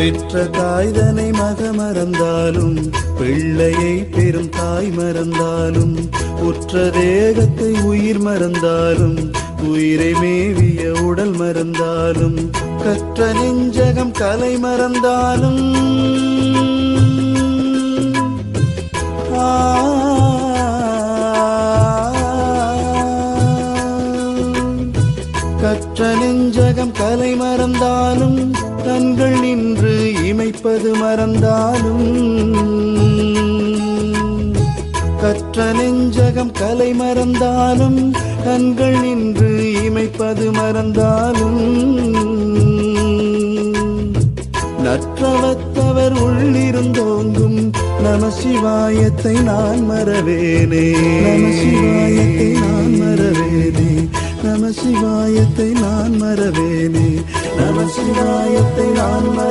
பெற்ற தாய்தனை மக மறந்தாலும் பிள்ளையை பெரும் தாய் மறந்தாலும் உற்ற தேகத்தை உயிர் மறந்தாலும் உயிரை மேவிய உடல் மறந்தாலும் கற்ற நெஞ்சகம் கலை மறந்தாலும் கற்ற நெஞ்சகம் கலை மறந்தாலும் கண்கள் நின்று இமைப்பது மறந்தாலும் கற்ற நெஞ்சகம் கலை மறந்தாலும் கண்கள் நின்று இமைப்பது மறந்தாலும் நற்றவத்தவர் உள்ளிருந்தோங்கும் நம சிவாயத்தை நான் மறவேனே, நம சிவாயத்தை நான் மறவேனே, நம சிவாயத்தை நான் மறவேனே, நம சிவாயத்தை நான்